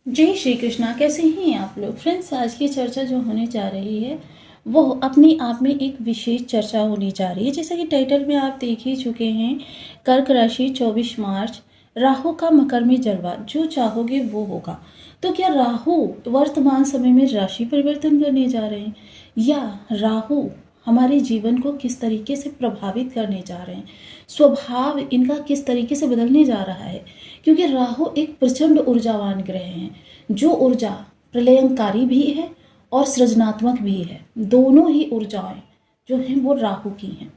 जय श्री कृष्णा। कैसे हैं आप लोग फ्रेंड्स? आज की चर्चा जो होने जा रही है वो अपने आप में एक विशेष चर्चा होने जा रही है। जैसा कि टाइटल में आप देख ही चुके हैं, कर्क राशि 24 मार्च, राहु का मकर में जलवा, जो चाहोगे वो होगा। तो क्या राहु वर्तमान समय में राशि परिवर्तन करने जा रहे हैं, या राहु हमारे जीवन को किस तरीके से प्रभावित करने जा रहे हैं, स्वभाव इनका किस तरीके से बदलने जा रहा है? क्योंकि राहु एक प्रचंड ऊर्जावान ग्रह हैं, जो ऊर्जा प्रलयंकारी भी है और सृजनात्मक भी है। दोनों ही ऊर्जाएं जो हैं वो राहु की हैं।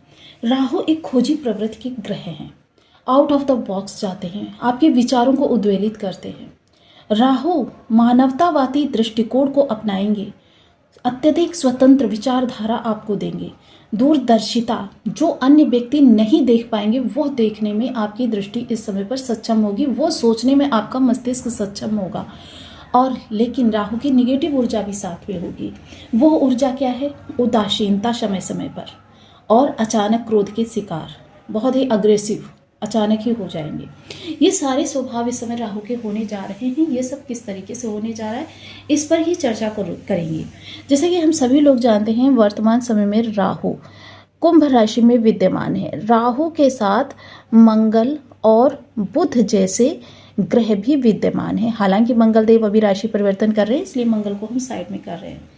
राहु एक खोजी प्रवृत्ति के ग्रह हैं, आउट ऑफ द बॉक्स जाते हैं, आपके विचारों को उद्वेलित करते हैं। राहु मानवतावादी दृष्टिकोण को अपनाएंगे, अत्यधिक स्वतंत्र विचारधारा आपको देंगे, दूरदर्शिता जो अन्य व्यक्ति नहीं देख पाएंगे वो देखने में आपकी दृष्टि इस समय पर सक्षम होगी, वो सोचने में आपका मस्तिष्क सक्षम होगा। और लेकिन राहु की निगेटिव ऊर्जा भी साथ में होगी। वो ऊर्जा क्या है? उदासीनता समय समय पर, और अचानक क्रोध के शिकार, बहुत ही अग्रेसिव अचानक ही हो जाएंगे। ये सारे स्वभाव इस समय राहु के होने जा रहे हैं। ये सब किस तरीके से होने जा रहा है, इस पर ही चर्चा करेंगे। जैसे कि हम सभी लोग जानते हैं, वर्तमान समय में राहु कुंभ राशि में विद्यमान है। राहु के साथ मंगल और बुध जैसे ग्रह भी विद्यमान है। हालांकि मंगल देव अभी राशि परिवर्तन कर रहे हैं, इसलिए मंगल को हम साइड में कर रहे हैं।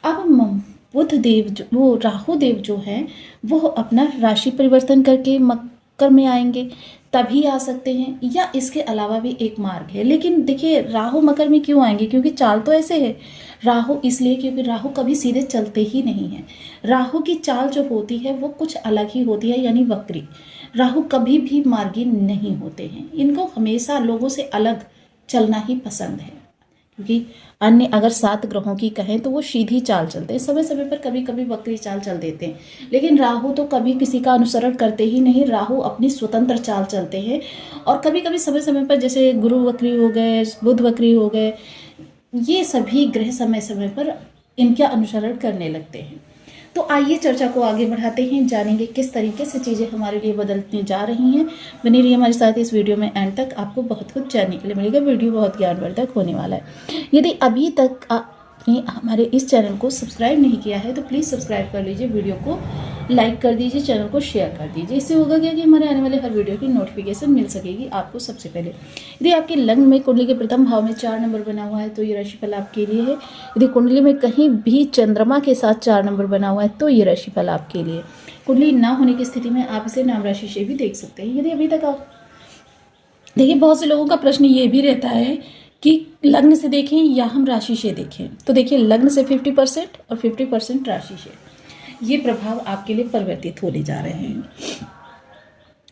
अब बुध देव वो राहु देव जो हैं वो अपना राशि परिवर्तन करके मकर में आएंगे, तभी आ सकते हैं, या इसके अलावा भी एक मार्ग है। लेकिन देखिए, राहु मकर में क्यों आएंगे? क्योंकि चाल तो ऐसे है राहु, इसलिए क्योंकि राहु कभी सीधे चलते ही नहीं है। राहु की चाल जो होती है वो कुछ अलग ही होती है, यानी वक्री। राहु कभी भी मार्गी नहीं होते हैं, इनको हमेशा लोगों से अलग चलना ही पसंद है। क्योंकि अन्य अगर 7 ग्रहों की कहें तो वो सीधी चाल चलते हैं, समय समय पर कभी कभी वक्री चाल चल देते हैं, लेकिन राहु तो कभी किसी का अनुसरण करते ही नहीं। राहु अपनी स्वतंत्र चाल चलते हैं, और कभी कभी समय समय पर, जैसे गुरु वक्री हो गए, बुध वक्री हो गए, ये सभी ग्रह समय समय पर इनका अनुसरण करने लगते हैं। तो आइए चर्चा को आगे बढ़ाते हैं, जानेंगे किस तरीके से चीज़ें हमारे लिए बदलने जा रही हैं। बने रहिए हमारे साथ इस वीडियो में, एंड तक आपको बहुत कुछ जानने के लिए मिलेगा। वीडियो बहुत ज्ञानवर्धक होने वाला है। यदि अभी तक आपने हमारे इस चैनल को सब्सक्राइब नहीं किया है तो प्लीज़ सब्सक्राइब कर लीजिए, वीडियो को लाइक कर दीजिए, चैनल को शेयर कर दीजिए। इससे होगा क्या कि हमारे आने वाले हर वीडियो की नोटिफिकेशन मिल सकेगी आपको सबसे पहले। यदि आपके लग्न में कुंडली के प्रथम भाव में 4 नंबर बना हुआ है तो ये राशिफल आपके लिए है। यदि कुंडली में कहीं भी चंद्रमा के साथ 4 नंबर बना हुआ है तो ये राशिफल आपके लिए। कुंडली ना होने की स्थिति में आप इसे नाम राशि से भी देख सकते हैं। यदि अभी तक आप देखिए, बहुत से लोगों का प्रश्न ये भी रहता है कि लग्न से देखें या हम राशि से देखें। तो देखिए, लग्न से 50% और 50% राशि से, ये प्रभाव आपके लिए परिवर्तित होने जा रहे हैं।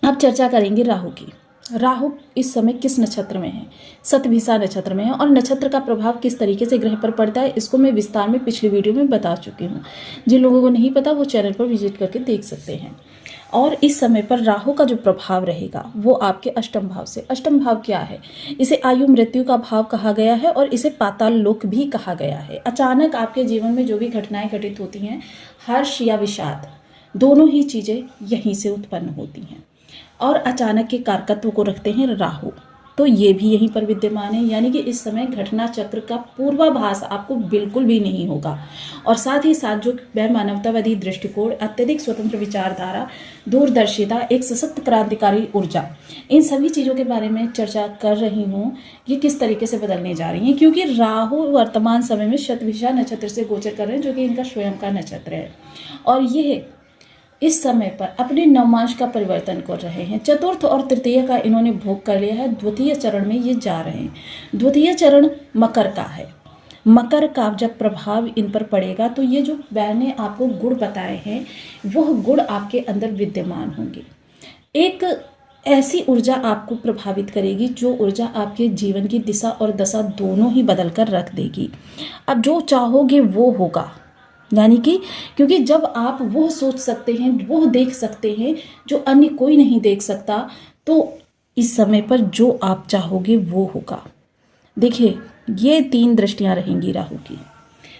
अब चर्चा करेंगे राहु की। राहु इस समय किस नक्षत्र में है? शतभिषा नक्षत्र में है, और नक्षत्र का प्रभाव किस तरीके से ग्रह पर पड़ता है इसको मैं विस्तार में पिछली वीडियो में बता चुकी हूँ। जिन लोगों को नहीं पता वो चैनल पर विजिट करके देख सकते हैं। और इस समय पर राहु का जो प्रभाव रहेगा वो आपके अष्टम भाव से। अष्टम भाव क्या है? इसे आयु मृत्यु का भाव कहा गया है, और इसे पाताल लोक भी कहा गया है। अचानक आपके जीवन में जो भी घटनाएं घटित होती हैं, हर्ष या विषाद, दोनों ही चीज़ें यहीं से उत्पन्न होती हैं, और अचानक के कारकत्व को रखते हैं राहु, तो ये भी यहीं पर विद्यमान है। यानी कि इस समय घटना चक्र का पूर्वाभास आपको बिल्कुल भी नहीं होगा। और साथ ही साथ जो वह मानवतावादी दृष्टिकोण, अत्यधिक स्वतंत्र विचारधारा, दूरदर्शिता, एक सशक्त क्रांतिकारी ऊर्जा, इन सभी चीज़ों के बारे में चर्चा कर रही हूँ। ये किस तरीके से बदलने जा रही हैं, क्योंकि राहु वर्तमान समय में शतभिषा नक्षत्र से गोचर कर रहे हैं, जो कि इनका स्वयं का नक्षत्र है, और ये इस समय पर अपने नवमांश का परिवर्तन कर रहे हैं। चतुर्थ और तृतीय का इन्होंने भोग कर लिया है, द्वितीय चरण में ये जा रहे हैं। द्वितीय चरण मकर का है। मकर का जब प्रभाव इन पर पड़ेगा तो ये जो मैंने आपको गुण बताए हैं वह गुण आपके अंदर विद्यमान होंगे। एक ऐसी ऊर्जा आपको प्रभावित करेगी जो ऊर्जा आपके जीवन की दिशा और दशा दोनों ही बदल कर रख देगी। अब जो चाहोगे वो होगा, यानी कि क्योंकि जब आप वो सोच सकते हैं, वो देख सकते हैं जो अन्य कोई नहीं देख सकता, तो इस समय पर जो आप चाहोगे वो होगा। देखिए, ये 3 दृष्टियां रहेंगी राहु की।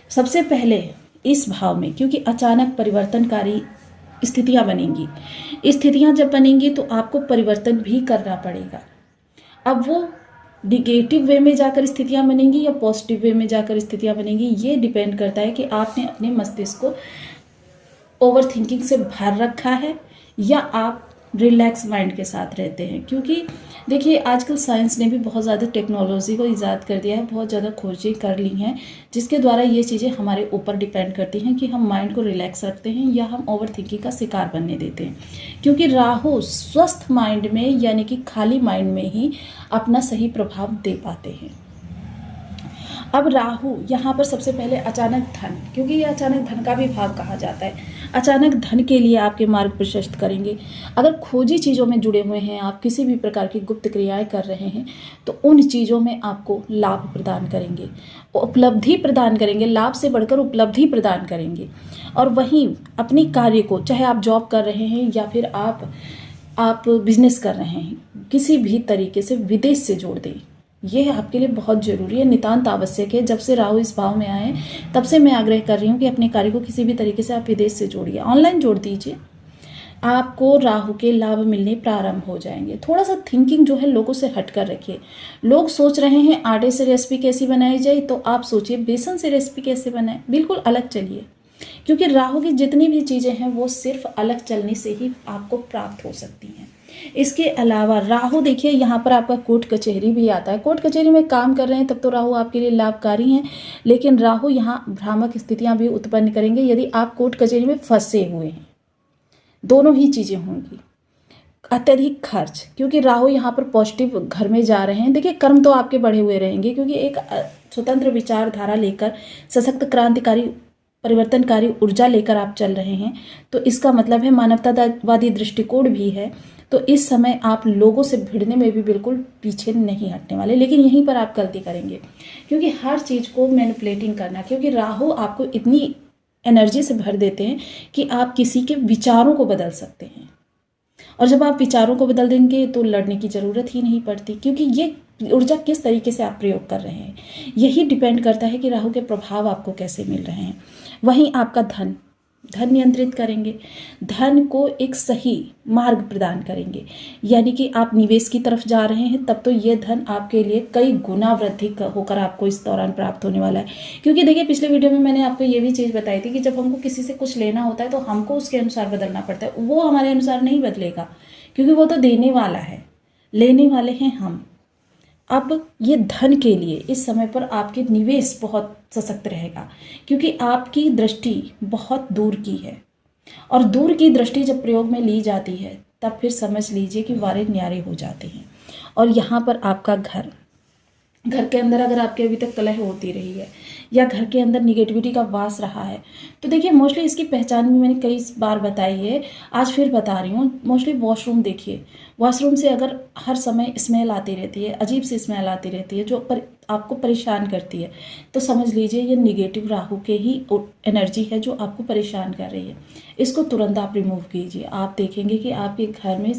सबसे पहले इस भाव में, क्योंकि अचानक परिवर्तनकारी स्थितियां बनेंगी। स्थितियां जब बनेंगी तो आपको परिवर्तन भी करना पड़ेगा। अब वो निगेटिव वे में जाकर स्थितियां बनेंगी या पॉजिटिव वे में जाकर स्थितियां बनेंगी, ये डिपेंड करता है कि आपने अपने मस्तिष्क को ओवर थिंकिंग से भर रखा है या आप रिलैक्स माइंड के साथ रहते हैं। क्योंकि देखिए आजकल साइंस ने भी बहुत ज़्यादा टेक्नोलॉजी को ईजाद कर दिया है, बहुत ज़्यादा खोजें कर ली हैं, जिसके द्वारा ये चीज़ें हमारे ऊपर डिपेंड करती हैं कि हम माइंड को रिलैक्स रखते हैं या हम ओवर थिंकिंग का शिकार बनने देते हैं। क्योंकि राहु स्वस्थ माइंड में यानी कि खाली माइंड में ही अपना सही प्रभाव दे पाते हैं। अब राहु यहाँ पर सबसे पहले अचानक धन, क्योंकि ये अचानक धन का भी भाव कहा जाता है, अचानक धन के लिए आपके मार्ग प्रशस्त करेंगे। अगर खोजी चीज़ों में जुड़े हुए हैं, आप किसी भी प्रकार की गुप्त क्रियाएं कर रहे हैं, तो उन चीज़ों में आपको लाभ प्रदान करेंगे, उपलब्धि प्रदान करेंगे, लाभ से बढ़कर उपलब्धि प्रदान करेंगे। और वहीं अपनी कार्य को, चाहे आप जॉब कर रहे हैं या फिर आप बिजनेस कर रहे हैं, किसी भी तरीके से विदेश से जोड़ दें। ये आपके लिए बहुत ज़रूरी है, नितांत आवश्यक है। जब से राहु इस भाव में आए तब से मैं आग्रह कर रही हूँ कि अपने कार्य को किसी भी तरीके से आप विदेश से जोड़िए, ऑनलाइन जोड़ दीजिए, आपको राहु के लाभ मिलने प्रारंभ हो जाएंगे। थोड़ा सा थिंकिंग जो है लोगों से हट कर रखिए। लोग सोच रहे हैं आटे से रेसिपी कैसी बनाई जाए, तो आप सोचिए बेसन से रेसिपी कैसे बनाए, बिल्कुल अलग चलिए। क्योंकि राहु की जितनी भी चीज़ें हैं वो सिर्फ अलग चलने से ही आपको प्राप्त हो सकती हैं। इसके अलावा राहु देखिए यहाँ पर आपका कोर्ट कचहरी भी आता है। कोर्ट कचहरी में काम कर रहे हैं तब तो राहु आपके लिए लाभकारी हैं, लेकिन राहु यहाँ भ्रामक स्थितियाँ भी उत्पन्न करेंगे यदि आप कोर्ट कचहरी में फंसे हुए हैं। दोनों ही चीज़ें होंगी। अत्यधिक खर्च, क्योंकि राहु यहाँ पर पॉजिटिव घर में जा रहे हैं। देखिए कर्म तो आपके बढ़े हुए रहेंगे, क्योंकि एक स्वतंत्र विचारधारा लेकर, सशक्त क्रांतिकारी परिवर्तनकारी ऊर्जा लेकर आप चल रहे हैं, तो इसका मतलब है मानवतावादी दृष्टिकोण भी है। तो इस समय आप लोगों से भिड़ने में भी बिल्कुल पीछे नहीं हटने वाले, लेकिन यहीं पर आप गलती करेंगे, क्योंकि हर चीज़ को मैनिपुलेटिंग करना, क्योंकि राहु आपको इतनी एनर्जी से भर देते हैं कि आप किसी के विचारों को बदल सकते हैं। और जब आप विचारों को बदल देंगे तो लड़ने की ज़रूरत ही नहीं पड़ती, क्योंकि ये ऊर्जा किस तरीके से आप प्रयोग कर रहे हैं यही डिपेंड करता है कि राहु के प्रभाव आपको कैसे मिल रहे हैं। वहीं आपका धन नियंत्रित करेंगे, धन को एक सही मार्ग प्रदान करेंगे, यानी कि आप निवेश की तरफ जा रहे हैं तब तो ये धन आपके लिए कई गुना वृद्धि होकर आपको इस दौरान प्राप्त होने वाला है। क्योंकि देखिए पिछले वीडियो में मैंने आपको ये भी चीज़ बताई थी कि जब हमको किसी से कुछ लेना होता है तो हमको उसके अनुसार बदलना पड़ता है, वो हमारे अनुसार नहीं बदलेगा, क्योंकि वो तो देने वाला है, लेने वाले हैं हम। अब ये धन के लिए इस समय पर आपके निवेश बहुत सशक्त रहेगा, क्योंकि आपकी दृष्टि बहुत दूर की है, और दूर की दृष्टि जब प्रयोग में ली जाती है तब फिर समझ लीजिए कि वारे न्यारे हो जाते हैं। और यहाँ पर आपका घर के अंदर अगर आपके अभी तक कलह होती रही है या घर के अंदर निगेटिविटी का वास रहा है, तो देखिए मोस्टली इसकी पहचान भी मैंने कई बार बताई है, आज फिर बता रही हूँ। मोस्टली वॉशरूम देखिए, वॉशरूम से अगर हर समय स्मेल आती रहती है, अजीब सी स्मेल आती रहती है जो आपको परेशान करती है, तो समझ लीजिए ये निगेटिव राहु के ही एनर्जी है जो आपको परेशान कर रही है। इसको तुरंत आप रिमूव कीजिए, आप देखेंगे कि आपके घर में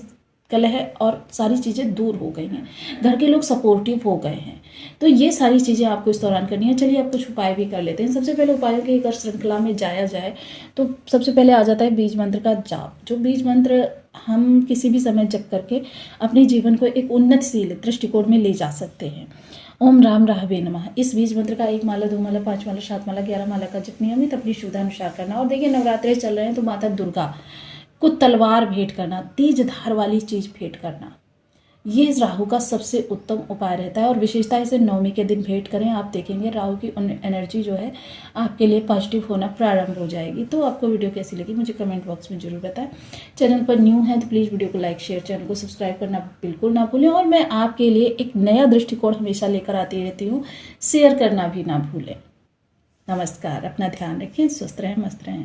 कलह और सारी चीज़ें दूर हो गई हैं, घर के लोग सपोर्टिव हो गए हैं। तो ये सारी चीज़ें आपको इस दौरान करनी है। चलिए आप कुछ उपाय भी कर लेते हैं। सबसे पहले उपायों की अगर श्रृंखला में जाया जाए तो सबसे पहले आ जाता है बीज मंत्र का जाप। जो बीज मंत्र हम किसी भी समय जप करके अपने जीवन को एक उन्नतशील दृष्टिकोण में ले जा सकते हैं। ओम राम राहवे नमः, इस बीज मंत्र का 1 माला 2 माला 5 माला 7 माला 11 माला का जप नियमित अपनी सुविधानुसार करना। और देखिए नवरात्रे चल रहे हैं तो माता दुर्गा को तलवार भेंट करना, तेज धार वाली चीज़ भेंट करना, ये राहु का सबसे उत्तम उपाय रहता है। और विशेषता इसे नवमी के दिन भेंट करें, आप देखेंगे राहु की एनर्जी जो है आपके लिए पॉजिटिव होना प्रारंभ हो जाएगी। तो आपको वीडियो कैसी लगी मुझे कमेंट बॉक्स में जरूर बताएं। चैनल पर न्यू है तो प्लीज़ वीडियो को लाइक शेयर, चैनल को सब्सक्राइब करना बिल्कुल ना भूलें। और मैं आपके लिए एक नया दृष्टिकोण हमेशा लेकर आती रहती हूँ, शेयर करना भी ना भूलें। नमस्कार, अपना ध्यान रखें, स्वस्थ रहें, मस्त रहें।